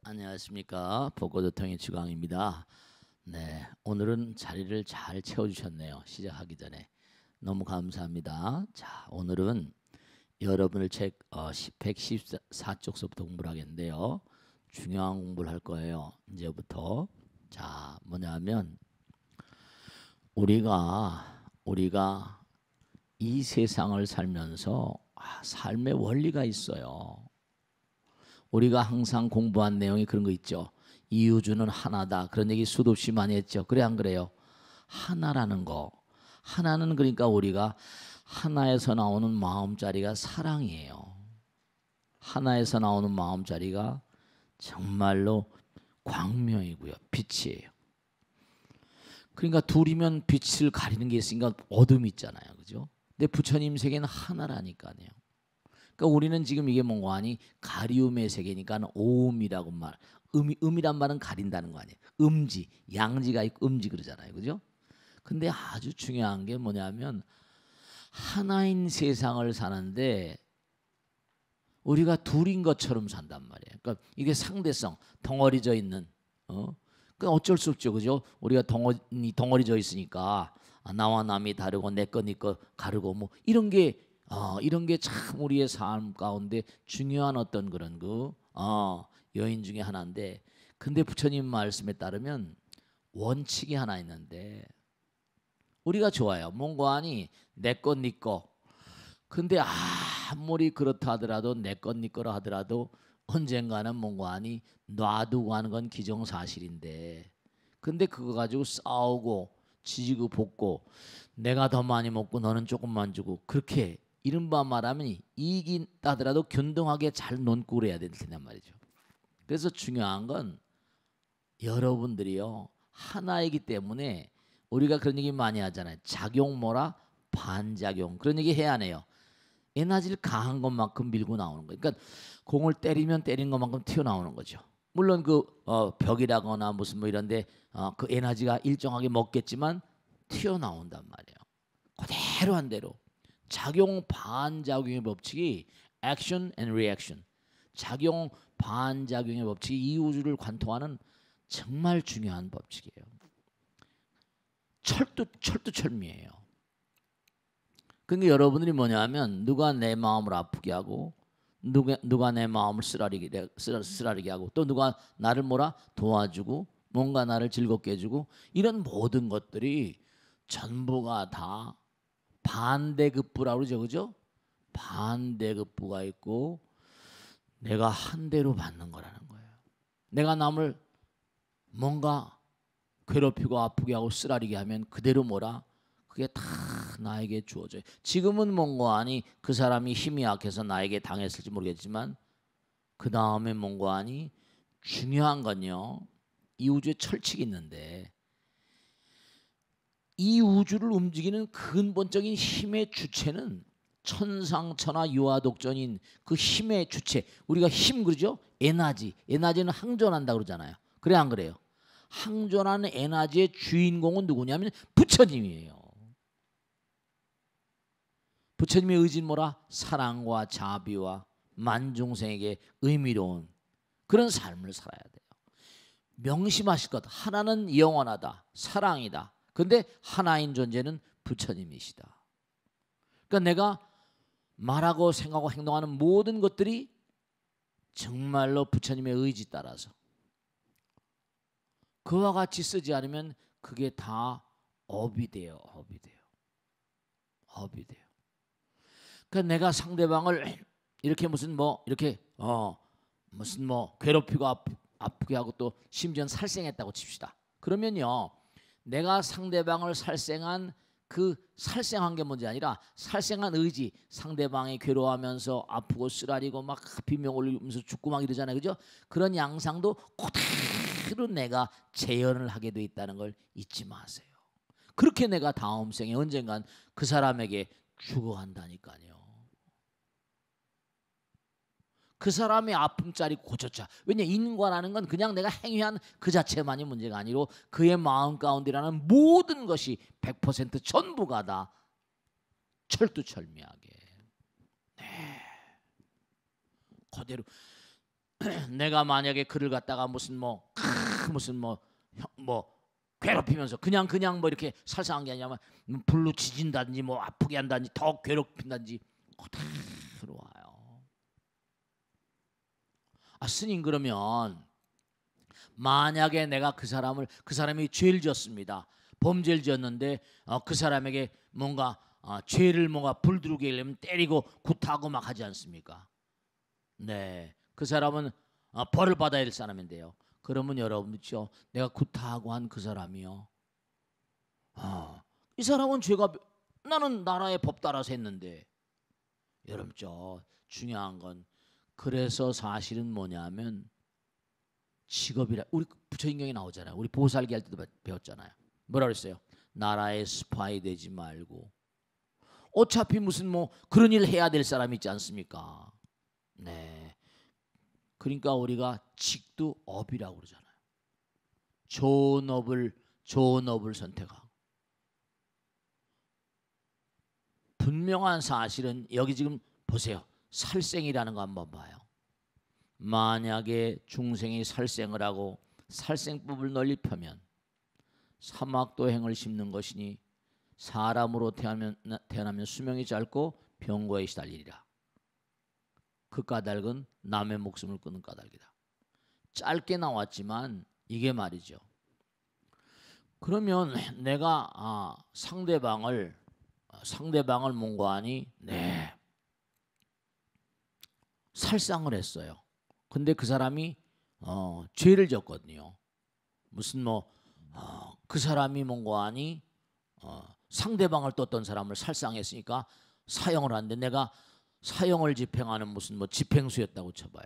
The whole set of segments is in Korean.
안녕하십니까. 복고도통의 주강입니다. 네, 오늘은 자리를 잘 채워주셨네요. 시작하기 전에 너무 감사합니다. 자, 오늘은 여러분을 책 114쪽서부터 공부를 하겠는데요. 중요한 공부를 할 거예요. 이제부터. 자, 뭐냐면 우리가 이 세상을 살면서 삶의 원리가 있어요. 우리가 항상 공부한 내용이 그런 거 있죠. 이 우주는 하나다. 그런 얘기 수도 없이 많이 했죠. 그래 안 그래요? 하나라는 거. 하나는 그러니까 우리가 하나에서 나오는 마음자리가 사랑이에요. 하나에서 나오는 마음자리가 정말로 광명이고요. 빛이에요. 그러니까 둘이면 빛을 가리는 게 있으니까 어둠이 있잖아요. 그죠? 근데 부처님 세계는 하나라니까요. 그러니까 우리는 지금 이게 뭔가 하니 가리움의 세계니까 오음이라고 말. 음이란 말은 가린다는 거 아니에요. 음지, 양지가 있고 음지 그러잖아요. 그죠? 근데 아주 중요한 게 뭐냐면 하나인 세상을 사는데 우리가 둘인 것처럼 산단 말이에요. 그러니까 이게 상대성, 덩어리져 있는 그러니까 어쩔 수 없죠. 그죠? 우리가 덩어리져 있으니까 나와 남이 다르고 내 거 네 거 가르고 뭐 이런 게 참 우리의 삶 가운데 중요한 어떤 그런 여인 중에 하나인데, 근데 부처님 말씀에 따르면 원칙이 하나 있는데 우리가 좋아요. 뭔가 하니 내 거 네 거. 근데 아무리 그렇다 하더라도 내 것 네 거라 하더라도 언젠가는 뭔가 하니 놔두고 하는 건 기정사실인데, 근데 그거 가지고 싸우고 지지고 볶고 내가 더 많이 먹고 너는 조금만 주고 그렇게 이른바 말하면 이긴다 하더라도 균등하게 잘 논고 그래야 된단 말이죠. 그래서 중요한 건 여러분들이요 하나이기 때문에 우리가 그런 얘기 많이 하잖아요. 작용 뭐라 반작용 그런 얘기 해야 하네요. 에너지를 강한 것만큼 밀고 나오는 거예요. 그러니까 공을 때리면 때린 것만큼 튀어나오는 거죠. 물론 벽이라거나 무슨 뭐 이런데 그 에너지가 일정하게 먹겠지만 튀어나온단 말이에요. 그대로 한 대로. 작용 반작용의 법칙이 action and reaction. 작용 반작용의 법칙이 이 우주를 관통하는 정말 중요한 법칙이에요. 철두철미예요. 그러니까 여러분들이 뭐냐면 누가 내 마음을 아프게 하고 누가 내 마음을 쓰라리게 하고 또 누가 나를 도와주고 뭔가 나를 즐겁게 해주고 이런 모든 것들이 전부가 다 반대급부라고 그러죠. 그죠? 반대급부가 있고 내가 한 대로 받는 거라는 거예요. 내가 남을 뭔가 괴롭히고 아프게 하고 쓰라리게 하면 그대로 그게 다 나에게 주어져요. 지금은 뭔가 아니 그 사람이 힘이 약해서 나에게 당했을지 모르겠지만 그 다음에 뭔가 아니 중요한 건요. 이 우주에 철칙이 있는데 이 우주를 움직이는 근본적인 힘의 주체는 천상천하 유아독전인 그 힘의 주체. 우리가 힘 그러죠? 에너지는 항존한다 그러잖아요. 그래 안 그래요? 항존하는 에너지의 주인공은 누구냐면 부처님이에요. 부처님의 의지는 사랑과 자비와 만중생에게 의미로운 그런 삶을 살아야 돼요. 명심하실 것. 하나는 영원하다. 사랑이다. 근데 하나인 존재는 부처님이시다. 그러니까 내가 말하고 생각하고 행동하는 모든 것들이 정말로 부처님의 의지 따라서 그와 같이 쓰지 않으면 그게 다 업이 돼요. 그러니까 내가 상대방을 이렇게 괴롭히고 아프게 하고 또 심지어 살생했다고 칩시다. 그러면요 내가 상대방을 살생한 그 살생한 게 문제 아니라 살생한 의지, 상대방이 괴로워하면서 아프고 쓰라리고 막 비명 올리면서 죽고 막 이러잖아요. 그죠? 그런 양상도 그대로 내가 재현을 하게 돼 있다는 걸 잊지 마세요. 그렇게 내가 다음 생에 언젠간 그 사람에게 죽어간다니까요. 그 사람의 아픔짜리 고쳤자. 왜냐 인과라는 건 그냥 내가 행위한 그 자체만이 문제가 아니고 그의 마음 가운데라는 모든 것이 100% 전부가 다 철두철미하게 그대로 내가 만약에 그를 갖다가 무슨 괴롭히면서 그냥 뭐 이렇게 살상한 게 아니라 불로 지진다든지 뭐 아프게 한다든지 더 괴롭힌다든지 그대로 와요. 스님, 그러면 만약에 내가 그 사람이 죄를 지었습니다. 범죄를 지었는데 그 사람에게 뭔가 죄를 불두르게 하려면 때리고 굿하고 막 하지 않습니까? 네, 그 사람은 벌을 받아야 될 사람인데요. 그러면 여러분들요, 내가 굿하고 한 그 사람이요, 이 사람은 나는 나라의 법 따라서 했는데, 여러분 중요한 건, 그래서 사실은 뭐냐면 직업이라, 우리 부처인경에 나오잖아요. 우리 보살기 할 때도 배웠잖아요. 뭐라 그랬어요? 나라의 스파이 되지 말고, 어차피 무슨 그런 일 해야 될 사람이 있지 않습니까? 네, 그러니까 우리가 직두업이라고 그러잖아요. 좋은 업을 선택하고. 분명한 사실은 여기 지금 보세요. 살생이라는 거 한번 봐요. 만약에 중생이 살생을 하고 살생법을 널리 펴면 사막도행을 심는 것이니 사람으로 태어나면 수명이 짧고 병고에 시달리리라. 그 까닭은 남의 목숨을 끊는 까닭이다. 짧게 나왔지만 이게 말이죠. 그러면 내가 상대방을 몽고하니 살상을 했어요. 근데 그 사람이 죄를 졌거든요. 무슨 그 사람이 몽고하니 상대방을 또 어떤 사람을 살상했으니까 사형을 하는데 내가 사형을 집행하는 무슨 집행수였다고 쳐봐요.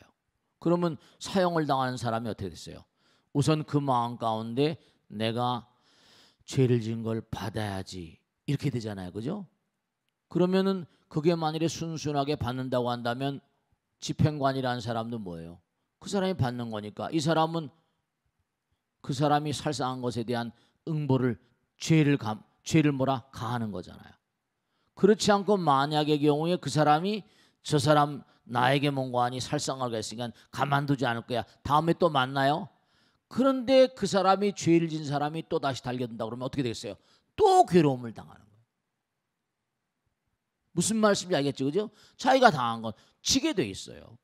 그러면 사형을 당하는 사람이 어떻게 됐어요? 우선 그 마음 가운데 내가 죄를 지은 걸 받아야지 이렇게 되잖아요. 그죠? 그러면은 그게 만일에 순순하게 받는다고 한다면 집행관이라는 사람도 뭐예요? 그 사람이 받는 거니까 이 사람은 그 사람이 살상한 것에 대한 응보를 죄를 가하는 거잖아요. 그렇지 않고 만약의 경우에 그 사람이 저 사람 나에게 몽고하니 살상하게 했으니까 가만두지 않을 거야. 다음에 또 만나요. 그런데 그 사람이 죄를 진 사람이 또 다시 달겨든다 그러면 어떻게 되겠어요? 또 괴로움을 당하는 거예요. 무슨 말씀인지 알겠죠? 그죠? 자기가 당한 건 지게 돼 있어요.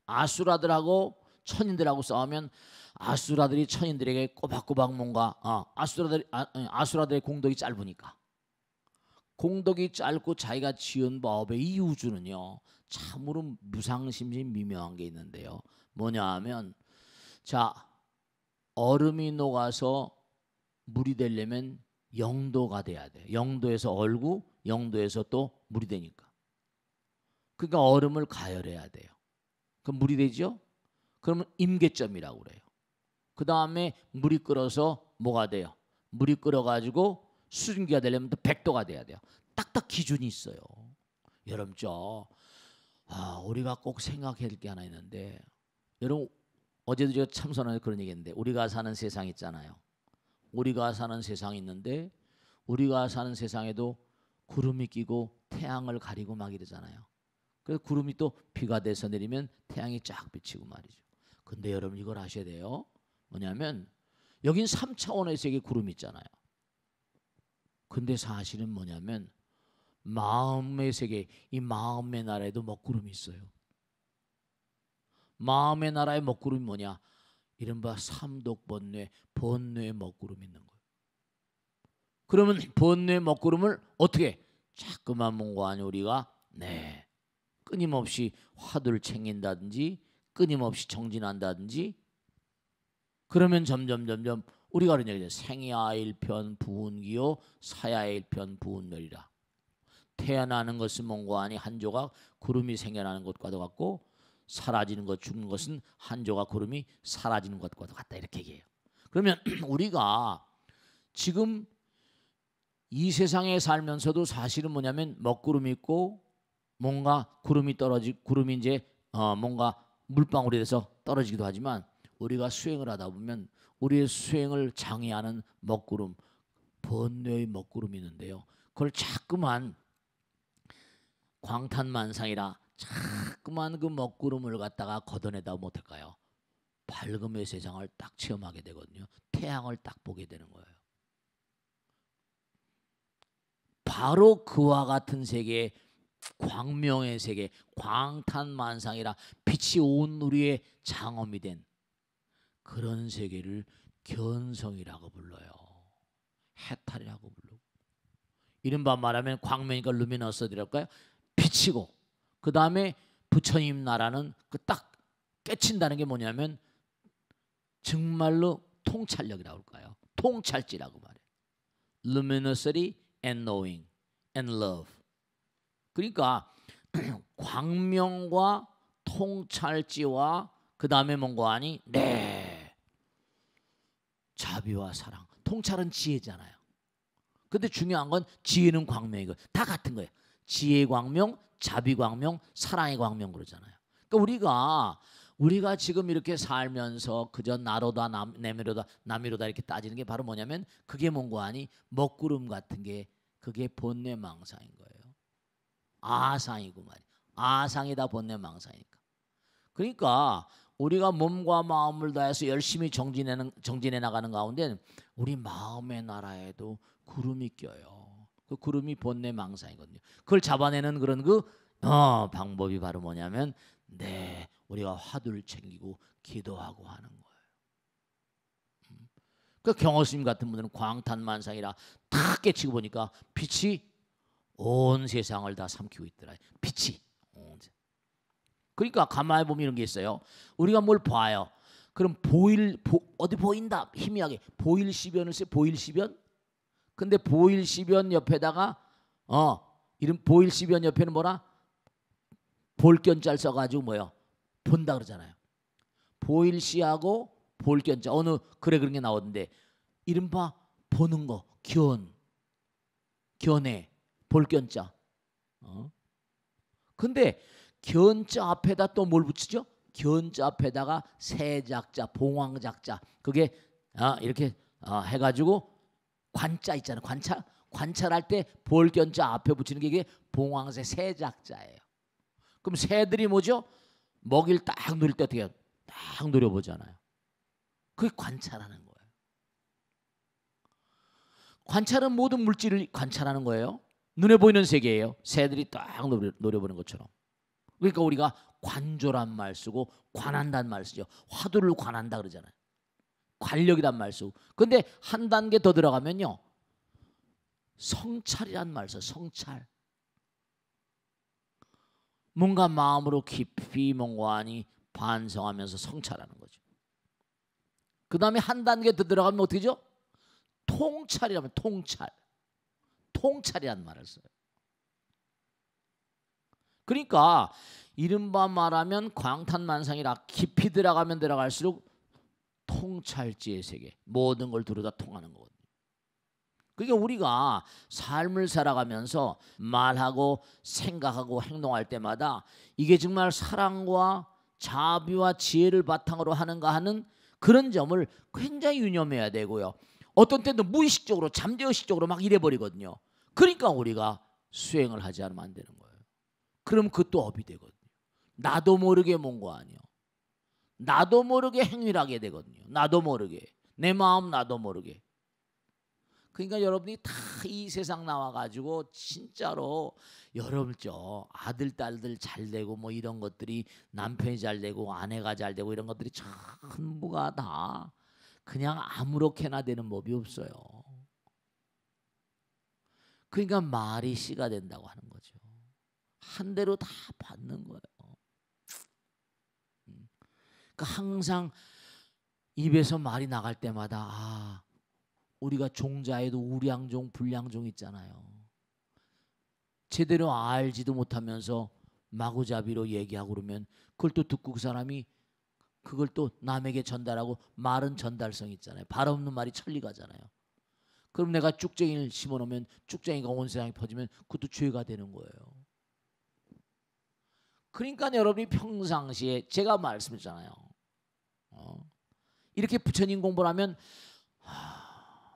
아수라들하고 천인들하고 싸우면 아수라들이 천인들에게 꼬박꼬박 뭔가 아수라들의 공덕이 짧으니까, 공덕이 짧고 자기가 지은 법의 이 우주는요 참으로 무상심심 미묘한 게 있는데요. 뭐냐 하면, 자, 얼음이 녹아서 물이 되려면 0도가 돼야 돼요. 0도에서 얼고 0도에서 또 물이 되니까. 그러니까 얼음을 가열해야 돼요. 그럼 물이 되죠? 그러면 임계점이라고 그래요. 그 다음에 물이 끓어서 뭐가 돼요? 물이 끓어가지고 수증기가 되려면 또 100도가 돼야 돼요. 딱딱 기준이 있어요. 여러분 우리가 꼭 생각해야 될 게 하나 있는데, 여러분 어제도 제가 참선하는 그런 얘기했는데, 우리가 사는 세상 있잖아요. 우리가 사는 세상이 있는데 우리가 사는 세상에도 구름이 끼고 태양을 가리고 막 이러잖아요. 그래서 구름이 또 비가 돼서 내리면 태양이 쫙 비치고 말이죠. 근데 여러분 이걸 아셔야 돼요. 뭐냐면 여긴 3차원의 세계 구름이 있잖아요. 근데 사실은 뭐냐면 마음의 세계, 이 마음의 나라에도 먹구름이 있어요. 마음의 나라의 먹구름이 뭐냐? 이른바 삼독번뇌, 번뇌의 먹구름이 있는 거예요. 그러면 번뇌의 먹구름을 어떻게 자꾸만 몽고하니 우리가 끊임없이 화두를 챙긴다든지 끊임없이 정진한다든지, 그러면 점점 우리가 그런 얘기죠. 생야 일편 부운기요 사야 일편 부운멸이라. 태어나는 것은 몽고하니 한 조각 구름이 생겨나는 것과도 같고, 사라지는 것, 죽는 것은 한 조각 구름이 사라지는 것과도 같다, 이렇게 얘기해요. 그러면 우리가 지금 이 세상에 살면서도 사실은 뭐냐면 먹구름이 있고 뭔가 구름이 이제 뭔가 물방울이 돼서 떨어지기도 하지만, 우리가 수행을 하다 보면 우리의 수행을 장애하는 먹구름, 번뇌의 먹구름이 있는데요. 그걸 자꾸만 광탄만상이라 자꾸만 그 먹구름을 갖다가 걷어내다 못할까요? 밝음의 세상을 딱 체험하게 되거든요. 태양을 딱 보게 되는 거예요. 바로 그와 같은 세계, 광명의 세계, 광탄만상이라 빛이 온 우리의 장엄이 된 그런 세계를 견성이라고 불러요. 해탈이라고 부르고, 이른바 말하면 광명이니까 루미너스들일까요? 빛이고, 그 다음에 부처님 나라는 그 딱 깨친다는 게 뭐냐면 정말로 통찰력이라고 할까요? 통찰지라고 말해요. Luminosity and knowing and love. 그러니까 광명과 통찰지와 그 다음에 뭔가 하니? 네, 자비와 사랑. 통찰은 지혜잖아요. 근데 중요한 건 지혜는 광명이고 다 같은 거예요. 지혜의 광명, 자비 광명, 사랑의 광명 그러잖아요. 그러니까 우리가 지금 이렇게 살면서 그저 나로다 남이로다 남이로다 이렇게 따지는 게 바로 뭐냐면 그게 뭔가 하니? 먹구름 같은 게 그게 본뇌망상인 거예요. 아상이고 말이야. 아상이다 본뇌망상이니까. 그러니까 우리가 몸과 마음을 다해서 열심히 정진해 나가는 가운데 우리 마음의 나라에도 구름이 껴요. 그 구름이 본뇌망상이거든요. 그걸 잡아내는 그런 방법이 바로 뭐냐면 우리가 화두를 챙기고 기도하고 하는 거예요. 그 경호스님 같은 분들은 광탄만상이라 탁 깨치고 보니까 빛이 온 세상을 다 삼키고 있더라. 빛이. 그러니까 가만히 보면 이런 게 있어요. 우리가 뭘 봐요. 그럼 어디 보인다. 희미하게 보일시변을 써요. 보일시변. 근데 보일시변 옆에다가 이런 보일시변 옆에는 뭐라? 볼견자를 써가지고 뭐요? 본다 그러잖아요. 보일시하고 볼견자 어느 글에 그런 게 나오던데 이른바 보는 거 견해 볼견자. 근데 견자 앞에다 또 뭘 붙이죠? 견자 앞에다가 세작자, 봉황작자. 그게 이렇게 해가지고 관자 있잖아요. 관찰할 때 볼견자 앞에 붙이는 게 이게 봉황새 세작자예요. 그럼 새들이 뭐죠? 먹이를 딱 누릴 때 어떻게 해요? 딱 노려보잖아요. 그게 관찰하는 거예요. 관찰은 모든 물질을 관찰하는 거예요. 눈에 보이는 세계예요. 새들이 딱 노려보는 것처럼. 그러니까 우리가 관조란 말 쓰고 관한다는 말 쓰죠. 화두를 관한다 그러잖아요. 관력이란 말 쓰고. 근데 한 단계 더 들어가면요. 성찰이란 말 써요. 성찰. 뭔가 마음으로 깊이 몽고하니 반성하면서 성찰하는 거죠. 그 다음에 한 단계 더 들어가면 어떻게 되죠? 통찰이라면 통찰. 통찰이란 말을 써요. 그러니까 이른바 말하면 광탄만상이라 깊이 들어가면 들어갈수록 통찰지의 세계, 모든 걸 두루다 통하는 거거든요. 그러니까 우리가 삶을 살아가면서 말하고 생각하고 행동할 때마다 이게 정말 사랑과 자비와 지혜를 바탕으로 하는가 하는 그런 점을 굉장히 유념해야 되고요. 어떤 때는 무의식적으로 잠재의식적으로 막 이래버리거든요. 그러니까 우리가 수행을 하지 않으면 안 되는 거예요. 그럼 그것도 업이 되거든요. 나도 모르게 뭔가 아니요. 나도 모르게 행위를 하게 되거든요. 나도 모르게. 내 마음 나도 모르게. 그러니까 여러분이 다 이 세상 나와가지고 진짜로 여러분죠 아들 딸들 잘 되고 뭐 이런 것들이 남편이 잘 되고 아내가 잘 되고 이런 것들이 전부가 다 그냥 아무렇게나 되는 법이 없어요. 그러니까 말이 씨가 된다고 하는 거죠. 한 대로 다 받는 거예요. 그러니까 항상 입에서 말이 나갈 때마다 우리가 종자에도 우량종, 불량종 있잖아요. 제대로 알지도 못하면서 마구잡이로 얘기하고 그러면 그걸 또 듣고 그 사람이 그걸 또 남에게 전달하고 말은 전달성 있잖아요. 발 없는 말이 천리가잖아요. 그럼 내가 쭉쟁이를 심어놓으면 쭉쟁이가 온 세상에 퍼지면 그것도 죄가 되는 거예요. 그러니까 여러분이 평상시에 제가 말씀드렸잖아요. 이렇게 부처님 공부를 하면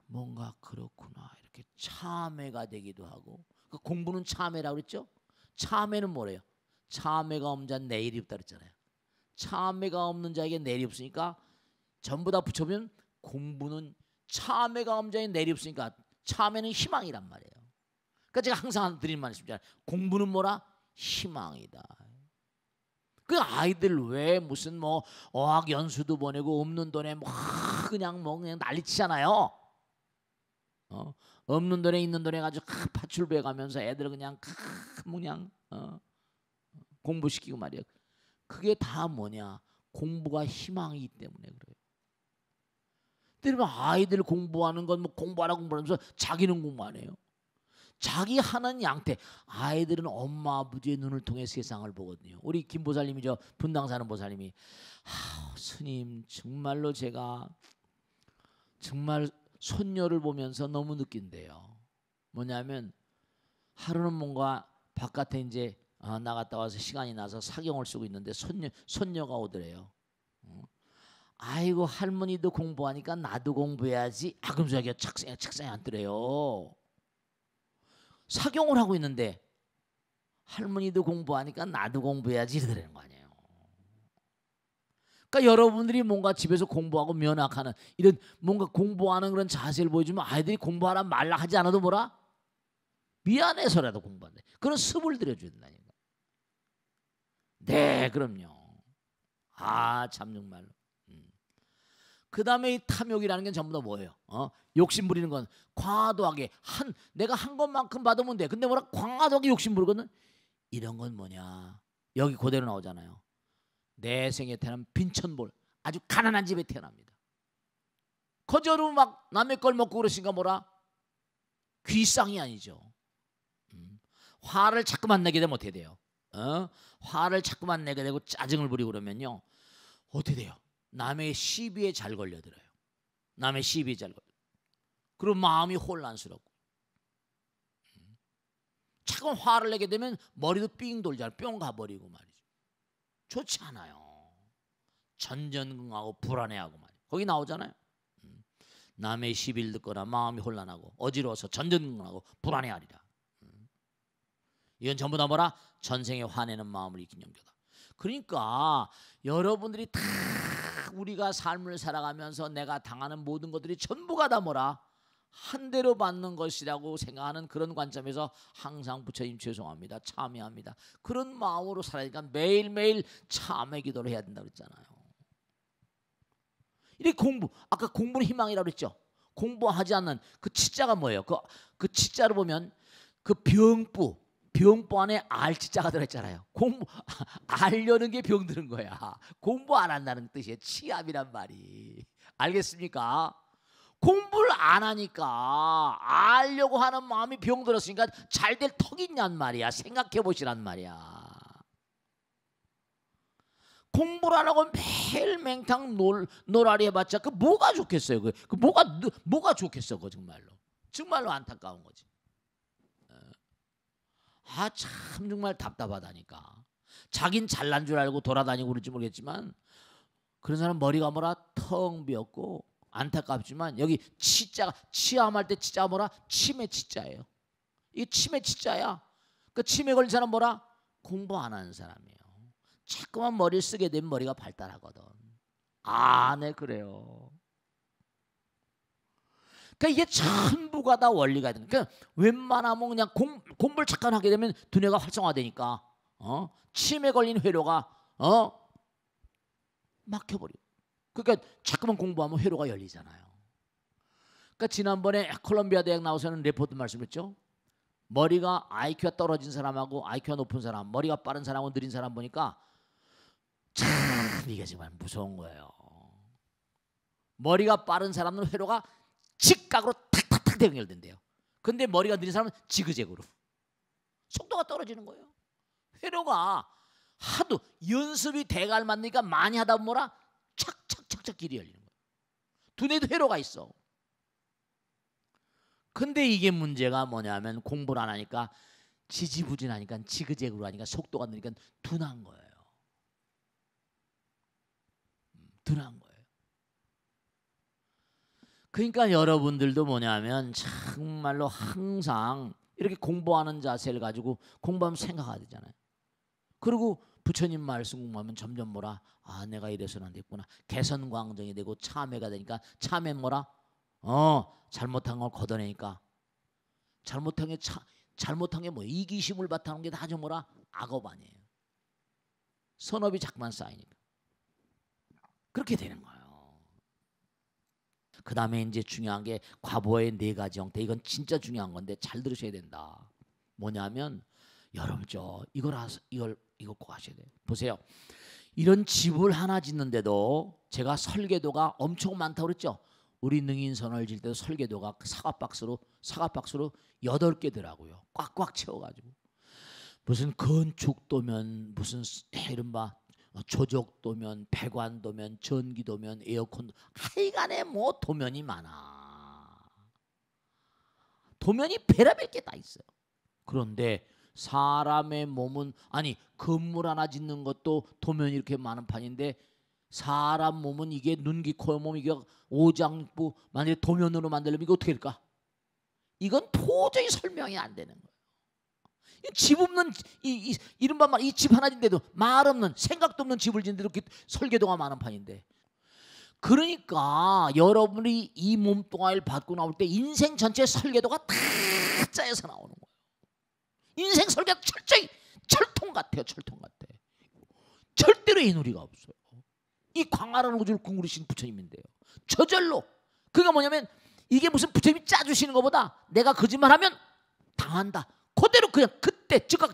뭔가 그렇구나 이렇게 참회가 되기도 하고. 그 공부는 참회라고 그랬죠. 참회는 뭐래요? 참회가 없는 자는 내일이 없다 그랬잖아요. 참회가 없는 자에게 내일이 없으니까 전부 다 붙여보면 공부는 참회가 없는 자에게 내일이 없으니까 참회는 희망이란 말이에요. 그러니까 제가 항상 드리는 말씀이잖아요. 공부는 뭐라? 희망이다. 그 아이들 왜 무슨 뭐 어학 연수도 보내고 없는 돈에 뭐 그냥 난리치잖아요. 없는 돈에 있는 돈에 가지고 파출부에 가면서 애들 그냥 공부시키고 말이야. 그게 다 뭐냐? 공부가 희망이기 때문에 그래요. 때리면 아이들 공부하는 건 뭐 공부하면서 자기는 공부 안 해요. 자기 하는 양태. 아이들은 엄마 아버지의 눈을 통해 세상을 보거든요. 우리 김 보살님이죠. 분당 사는 보살님이 스님 정말로 제가 정말 손녀를 보면서 너무 느낀대요. 뭐냐면 하루는 뭔가 바깥에 이제 나갔다 와서 시간이 나서 사경을 쓰고 있는데 손녀가 오더래요. 아이고 할머니도 공부하니까 나도 공부해야지. 그러면서 자기가 책상에 앉더래요. 사경을 하고 있는데 할머니도 공부하니까 나도 공부해야지 이러더라는 거 아니에요. 그러니까 여러분들이 뭔가 집에서 공부하고 면학하는 이런 뭔가 공부하는 그런 자세를 보여주면 아이들이 공부하라 말라 하지 않아도 뭐라? 미안해서라도 공부한다. 그런 습을 들여줘야 된다니까. 네, 그럼요. 참 정말로. 그 다음에 이 탐욕이라는 게 전부 다 뭐예요? 욕심 부리는 건 과도하게 내가 한 것만큼 받으면 돼. 근데 뭐라 과도하게 욕심 부르거든. 이런 건 뭐냐? 여기 그대로 나오잖아요. 내 생에 태어난 빈천볼 아주 가난한 집에 태어납니다. 거저로 막 남의 걸 먹고 그러신가 뭐라? 귀상이 아니죠. 화를 자꾸만 내게 되면 어떻게 돼요? 화를 자꾸만 내게 되고 짜증을 부리고 그러면요 어떻게 돼요? 남의 시비에 잘 걸려들어요. 남의 시비에 잘 걸려. 그리고 마음이 혼란스럽고 자꾸 화를 내게 되면 머리도 삥 돌잖아요. 뿅 가버리고 말이죠. 좋지 않아요. 전전긍긍하고 불안해하고 말이에요. 거기 나오잖아요. 남의 시비를 듣거나 마음이 혼란하고 어지러워서 전전긍긍하고 불안해하리라. 이건 전부 다 뭐라? 전생에 화내는 마음을 익힌 영조다. 그러니까 여러분들이 다 우리가 삶을 살아가면서 내가 당하는 모든 것들이 전부가 다 뭐라? 한 대로 받는 것이라고 생각하는 그런 관점에서 항상 부처님 죄송합니다. 참회합니다. 그런 마음으로 살아니까 매일매일 참회 기도를 해야 된다고 그랬잖아요. 이 공부, 아까 공부는 희망이라고 그랬죠. 공부하지 않는 그 치자가 뭐예요? 그 치자를 보면 그 병부 안에 알치자가 들어있잖아요. 알려는 게 병드는 거야. 공부 안 한다는 뜻이에요. 치압이란 말이. 알겠습니까? 공부를 안 하니까 알려고 하는 마음이 병들었으니까 잘 될 턱이 있냔 말이야. 생각해 보시란 말이야. 공부를 안 하고 매일 맹탕 놀아리 해봤자 그 뭐가 좋겠어요? 그 뭐가 좋겠어? 그 정말로 안타까운 거지. 참 정말 답답하다니까. 자긴 잘난 줄 알고 돌아다니고 그럴지 모르겠지만 그런 사람 머리가 뭐라 텅 비었고 안타깝지만 여기 치암할 때 치자가 뭐라? 치매 치자예요. 이게 치매 치자야. 그 치매 걸린 사람 뭐라? 공부 안 하는 사람이에요. 자꾸만 머리를 쓰게 되면 머리가 발달하거든. 네 그래요. 그러니까 이게 전부가 다 원리가 되는. 그러니까 웬만하면 그냥 공부를 잠깐 하게 되면 두뇌가 활성화되니까 치매 걸린 회로가 막혀버려. 그러니까 자꾸만 공부하면 회로가 열리잖아요. 그러니까 지난번에 콜롬비아 대학 나와서는 레포트 말씀했죠. 머리가 IQ가 떨어진 사람하고 IQ가 높은 사람, 머리가 빠른 사람하고 느린 사람 보니까 참 이게 정말 무서운 거예요. 머리가 빠른 사람은 회로가 직각으로 탁탁탁 연결된대요. 근데 머리가 느린 사람은 지그재그로 속도가 떨어지는 거예요. 회로가 하도 연습이 대갈 맞으니까 많이 하다 보면 뭐라 착착착착 길이 열리는 거예요. 두뇌도 회로가 있어. 근데 이게 문제가 뭐냐면 공부를 안 하니까 지지부진하니까 지그재그로 하니까 속도가 느니까 둔한 거예요. 둔한 거예요. 그러니까 여러분들도 뭐냐면 정말로 항상 이렇게 공부하는 자세를 가지고 공부하면 생각해야 되잖아요. 그리고 부처님 말씀 공부하면 점점 뭐라? 아, 내가 이래서는 안 됐구나. 개선광정이 되고 참회가 되니까 참회 뭐라? 잘못한 걸 걷어내니까 잘못한 게 뭐예요? 이기심을 바탕한 게 다 좀 뭐라? 악업 아니에요. 선업이 자꾸만 쌓이니까 그렇게 되는 거예요. 그 다음에 이제 중요한 게 과보의 4가지 형태. 이건 진짜 중요한 건데 잘 들으셔야 된다. 뭐냐면 여러분 이걸 꼭 하셔야 돼요. 보세요. 이런 집을 하나 짓는데도 제가 설계도가 엄청 많다고 그랬죠. 우리 능인선을 질 때도 설계도가 사과박스로 8개더라고요. 꽉꽉 채워가지고 무슨 건축도면 무슨 이른바 조적도면, 배관도면, 전기도면, 에어컨, 하여간에 뭐 도면이 많아. 도면이 별의별 게 다 있어요. 그런데 사람의 몸은 건물 하나 짓는 것도 도면이 이렇게 많은 판인데 사람 몸은 이게 눈, 귀, 코, 몸 이게 오장부 만약에 도면으로 만들려면 이거 어떻게 될까? 이건 도저히 설명이 안 되는 거예요. 집 없는 이른바 이 집 하나 짓는데도 말 없는 생각도 없는 집을 짓는데도 이렇게 설계도가 많은 판인데 그러니까 여러분이 이 몸뚱아리를 받고 나올 때 인생 전체 설계도가 다 짜여서 나오는 거예요. 인생 설계도 철저히 철통 같아요. 철통 같아. 절대로 애누리가 없어요. 이 광활한 우주를 궁그리신 부처님인데요. 저절로 그게 뭐냐면 이게 무슨 부처님이 짜주시는 것보다 내가 거짓말하면 당한다. 그대로 그냥 그때 즉각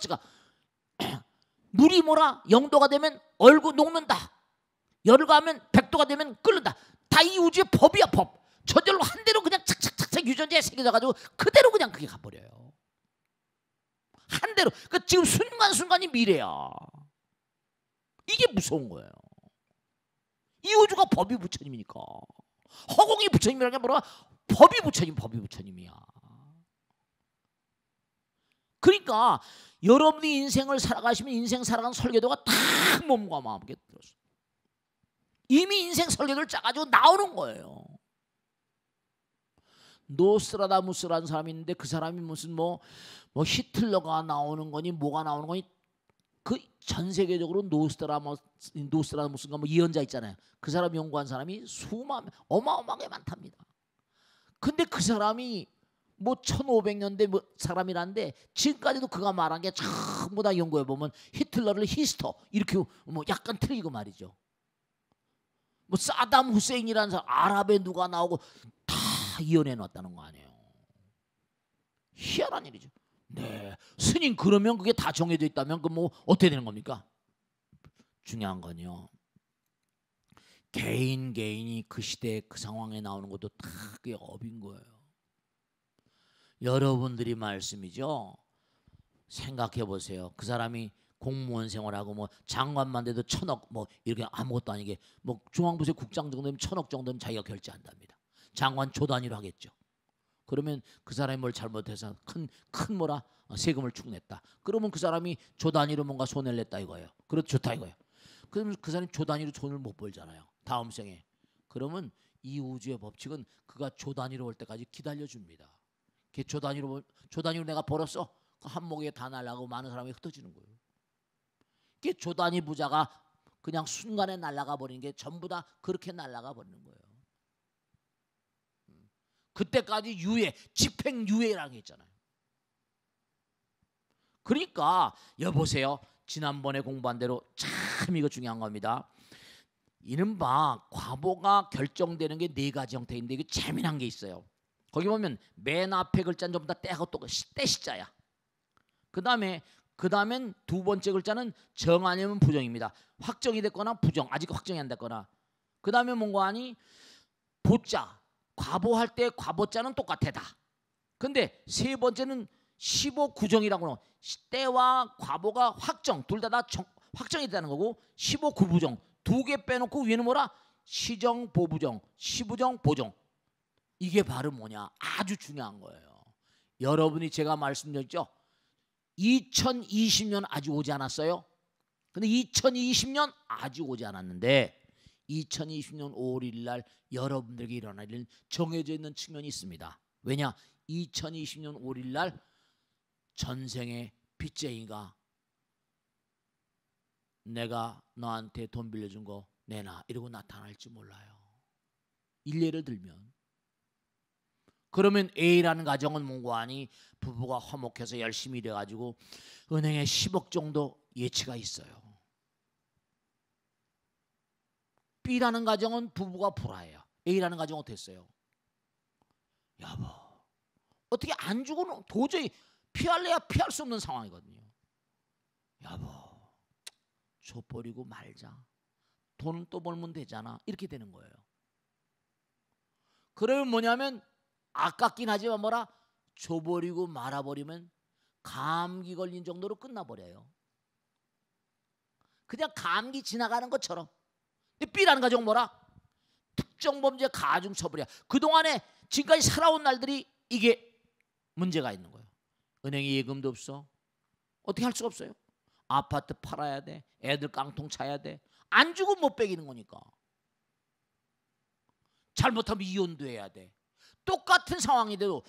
물이 뭐라 0도가 되면 얼고 녹는다. 열을 가하면 100도가 되면 끓는다. 다 이 우주의 법이야 법. 저절로 한 대로 그냥 착착착착 유전자에 새겨져가지고 그대로 그냥 그게 가버려요. 한 대로. 그러니까 지금 순간순간이 미래야. 이게 무서운 거예요. 이 우주가 법이 부처님이니까. 허공이 부처님이라는 게 뭐라? 법이 부처님이야. 그러니까 여러분이 인생을 살아가시면 인생 살아가는 설계도가 다 몸과 마음에 들었어요. 이미 인생 설계도를 짜가지고 나오는 거예요. 노스트라다무스라는 사람이 있는데 그 사람이 무슨 뭐 히틀러가 나오는 거니 뭐가 나오는 거니 그 전 세계적으로 노스트라다무스인가 뭐 예언자 있잖아요. 그 사람 연구한 사람이 어마어마하게 많답니다. 근데 그 사람이 뭐 1500년대 뭐 사람이란데 지금까지도 그가 말한 게 전부 다 연구해 보면 히틀러를 히스터 이렇게 뭐 약간 틀리고 말이죠. 뭐 사담 후세인이라는 사람 아랍에 누가 나오고 다 이혼해 놨다는 거 아니에요. 희한한 일이죠. 네, 스님 그러면 그게 다 정해져 있다면 그 뭐 어떻게 되는 겁니까? 중요한 건요. 개인이 그 시대에 그 상황에 나오는 것도 다 그게 업인 거예요. 여러분들이 말씀이죠. 생각해 보세요. 그 사람이 공무원 생활하고 뭐 장관만 돼도 1000억 뭐 이렇게 아무것도 아니게 뭐 중앙부세 국장 정도면 1000억 정도는 자기가 결제한답니다. 장관 조 단위로 하겠죠. 그러면 그 사람이 뭘 잘못해서 큰 뭐라 세금을 축냈다. 그러면 그 사람이 조 단위로 뭔가 손해를 냈다 이거예요. 그래도 좋다 이거예요. 그러면 그 사람이 조 단위로 돈을 못 벌잖아요. 다음 생에. 그러면 이 우주의 법칙은 그가 조 단위로 올 때까지 기다려줍니다. 조 단위로 내가 벌었어. 그 한 목에 다 날아가고 많은 사람이 흩어지는 거예요. 조 단위 부자가 그냥 순간에 날아가 버리는 게 전부 다 그렇게 날아가 버리는 거예요. 그때까지 집행유예라는 게 있잖아요. 그러니까 여보세요. 지난번에 공부한 대로 참 이거 중요한 겁니다. 이른바 과보가 결정되는 게 4가지 형태인데 이게 재미난 게 있어요. 거기 보면 맨 앞에 글자는 전부 다 때하고 또 때시자야. 그다음엔 두 번째 글자는 정 아니면 부정입니다. 확정이 됐거나 부정, 아직 확정이 안 됐거나. 그다음에 뭔가 하니 보자. 과보할 때 과보자는 똑같아 다. 근데 세 번째는 15 구정이라고 때와 과보가 확정 둘 다 확정이 됐다는 거고 15 구부정 2개 빼놓고 위에는 뭐라? 시정 보부정 시부정 보정. 이게 바로 뭐냐? 아주 중요한 거예요. 여러분이 제가 말씀드렸죠. 2020년 아직 오지 않았어요. 근데 2020년 아직 오지 않았는데 2020년 5월 1일 날 여러분들에게 일어날 일은 정해져 있는 측면이 있습니다. 왜냐? 2020년 5월 1일 날 전생의 빚쟁이가 내가 너한테 돈 빌려준 거 내놔 이러고 나타날지 몰라요. 일례를 들면. 그러면 A라는 가정은 뭔고하니 부부가 화목해서 열심히 일해가지고 은행에 10억 정도 예치가 있어요. B라는 가정은 부부가 불화해요. A라는 가정은 어땠어요? 여보, 어떻게 안 주고는 도저히 피할래야 피할 수 없는 상황이거든요. 여보, 줘버리고 말자. 돈은 또 벌면 되잖아. 이렇게 되는 거예요. 그러면 뭐냐면 아깝긴 하지만 뭐라 줘버리고 말아버리면 감기 걸린 정도로 끝나버려요. 그냥 감기 지나가는 것처럼. 근데 B라는 가정은 뭐라? 특정 범죄 가중 처벌이야. 그동안에 지금까지 살아온 날들이 이게 문제가 있는 거예요. 은행에 예금도 없어. 어떻게 할 수가 없어요. 아파트 팔아야 돼. 애들 깡통 차야 돼. 안 주고 못 빼기는 거니까. 잘못하면 이혼도 해야 돼. 똑같은 상황인데도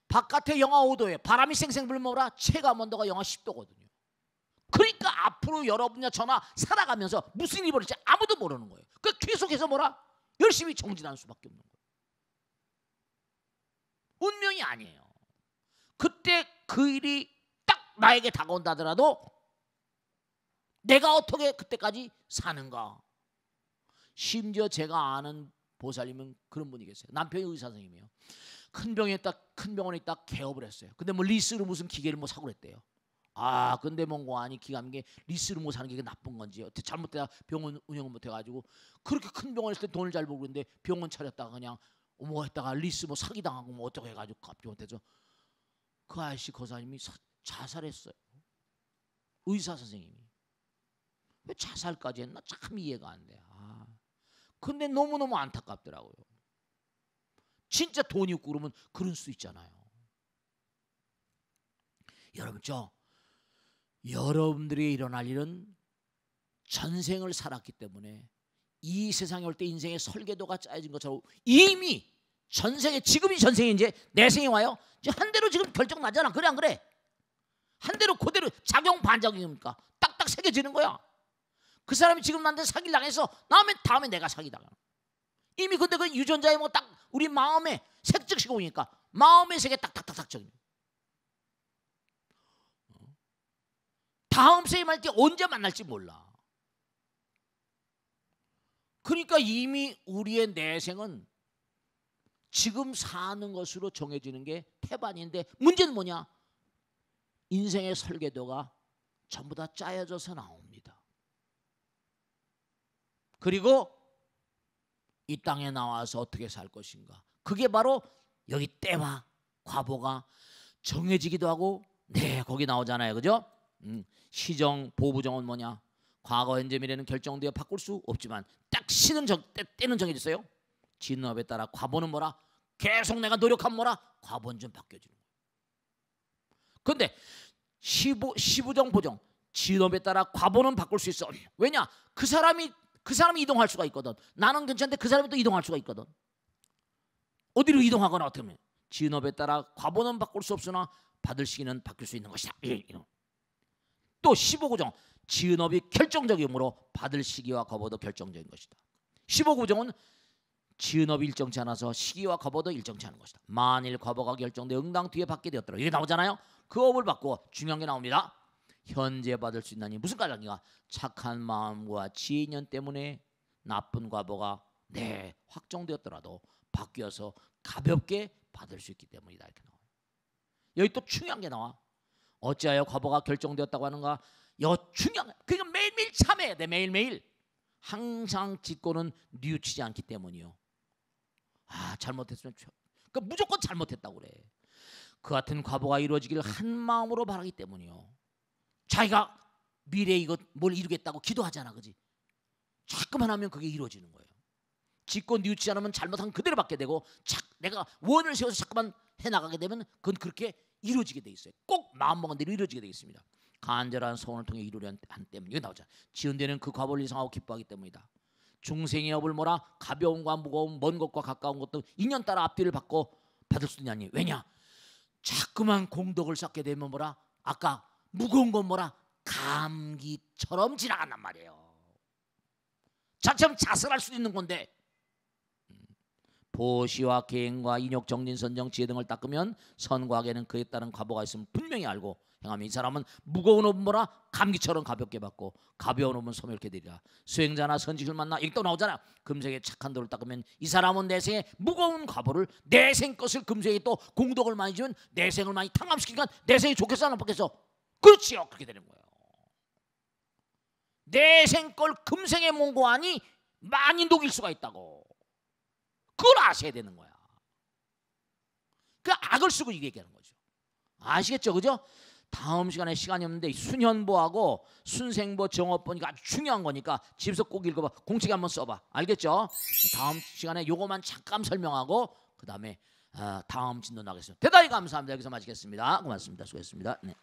바깥에 영하 5도에 바람이 쌩쌩 불면 뭐라? 체감 온도가 영하 10도거든요. 그러니까 앞으로 여러분과 저나 살아가면서 무슨 일이 벌어질지 아무도 모르는 거예요. 그 계속해서 뭐라? 열심히 정진하는 수밖에 없는 거예요. 운명이 아니에요. 그때 그 일이 딱 나에게 다가온다 하더라도 내가 어떻게 그때까지 사는가. 심지어 제가 아는 보살님은 그런 분이 계세요. 남편이 의사 선생님이에요. 큰 병원에 딱 개업을 했어요. 근데 뭐 리스로 무슨 기계를 뭐 사고 그랬대요. 아 근데 뭔가 아니 기가 막힌 게 리스로 뭐 사는 게 나쁜 건지 어떻게 잘못되다 병원 운영을 못 해가지고 그렇게 큰 병원에 있을 때 돈을 잘 벌고 그랬는데 병원 차렸다가 그냥 뭐 했다가 리스 뭐 사기당하고 뭐 어쩌고 해가지고 갚지 못해서 그 아저씨 거사님이 자살했어요. 의사 선생님이. 왜 자살까지 했나 참 이해가 안 돼. 근데 너무너무 안타깝더라고요. 진짜 돈이 없고 그러면 그럴 수 있잖아요. 여러분 여러분들이 일어날 일은 전생을 살았기 때문에 이 세상에 올 때 인생의 설계도가 짜여진 것처럼 이미 전생에 지금이 전생에 이제 내 생에 와요. 한 대로 지금 결정 나잖아. 그래 안 그래? 한 대로 그대로 작용 반작용이니까 딱딱 새겨지는 거야. 그 사람이 지금 나한테 사기를 당해서 나오면 다음에 내가 사기당하는 이미 근데 그 유전자에 뭐 딱 우리 마음에 색즉시가 오니까 마음의 세계 딱딱딱딱 적용. 다음 생에 말 때 언제 만날지 몰라. 그러니까 이미 우리의 내생은 지금 사는 것으로 정해지는 게 태반인데 문제는 뭐냐? 인생의 설계도가 전부 다 짜여져서 나옵니다. 그리고 이 땅에 나와서 어떻게 살 것인가. 그게 바로 여기 때와 과보가 정해지기도 하고 네 거기 나오잖아요. 그죠? 시정 보부정은 뭐냐? 과거 현재 미래는 결정되어 바꿀 수 없지만 딱 시는 때는 정해졌어요. 진업에 따라 과보는 뭐라? 계속 내가 노력하면 뭐라? 과보는 좀 바뀌어지는 거예요. 그런데 시부정 보정 진업에 따라 과보는 바꿀 수 있어. 왜냐? 그 사람이 이동할 수가 있거든. 나는 괜찮은데 그 사람이 또 이동할 수가 있거든. 어디로 이동하거나 어떻게 하면 진업에 따라 과보는 바꿀 수 없으나 받을 시기는 바뀔 수 있는 것이다. 또 15구정 진업이 결정적이므로 받을 시기와 과보도 결정적인 것이다. 15구정은 진업이 일정치 않아서 시기와 과보도 일정치 않은 것이다. 만일 과보가 결정돼 응당 뒤에 받게 되었더라. 이게 나오잖아요. 그 업을 받고 중요한 게 나옵니다. 현재 받을 수 있나니 무슨 까닭이가 착한 마음과 지인연 때문에 나쁜 과보가 확정되었더라도 바뀌어서 가볍게 받을 수 있기 때문이다. 이렇게 나와요. 여기 또 중요한 게 나와. 어찌하여 과보가 결정되었다고 하는가? 중요한 그러니까 매일매일 참해야 돼. 매일매일 항상 짓고는 뉘우치지 않기 때문이요. 잘못했으면 그러니까 무조건 잘못했다고 그래. 그 같은 과보가 이루어지기를 한 마음으로 바라기 때문이요. 자기가 미래에 이것 뭘 이루겠다고 기도하잖아. 그지? 자꾸만 하면 그게 이루어지는 거예요. 짓고 뉘우치지 않으면 잘못한 그대로 받게 되고 내가 원을 세워서 자꾸만 해나가게 되면 그건 그렇게 이루어지게 돼 있어요. 꼭 마음먹은 대로 이루어지게 돼 있습니다. 간절한 소원을 통해 이루려 한 때문에 이거 나오잖아. 지은 데는 그 과보를 이상하고 기뻐하기 때문이다. 중생의 업을 뭐라? 가벼움과 무거움, 먼 것과 가까운 것도 인연 따라 앞뒤를 바꿔 받을 수 있냐니. 왜냐? 자꾸만 공덕을 쌓게 되면 뭐라? 아까 무거운 건 뭐라? 감기 감기처럼 지나간단 말이에요. 자처럼 자살할 수도 있는 건데 보시와 계행과 인욕, 정진, 선정, 지혜 등을 닦으면 선과 악에는 그에 따른 과보가 있음을 분명히 알고 행하며 이 사람은 무거운 옷은 뭐라 감기처럼 가볍게 받고 가벼운 옷은 소멸케 되리라. 수행자나 선지식을 만나 여기 또 나오잖아요. 금생에 착한 도를 닦으면 이 사람은 내생에 무거운 과보를 내생 것을 금생에 또 공덕을 많이 주면 내생을 많이 탕감시키니까 내생이 좋겠어 안 나쁘겠어? 그렇지요. 그렇게 되는 거예요. 내생 걸 금생에 몽고하니 많이 녹일 수가 있다고. 그걸 아셔야 되는 거야. 그 악을 쓰고 이게 얘기하는 거죠. 아시겠죠? 그죠? 다음 시간에 시간이 없는데 순현보하고 순생보, 정업보니까 아주 중요한 거니까 집에서 꼭 읽어봐. 공책에 한번 써봐. 알겠죠? 다음 시간에 요거만 잠깐 설명하고 그 다음에 다음 진도 나가겠습니다. 대단히 감사합니다. 여기서 마치겠습니다. 고맙습니다. 수고했습니다. 네.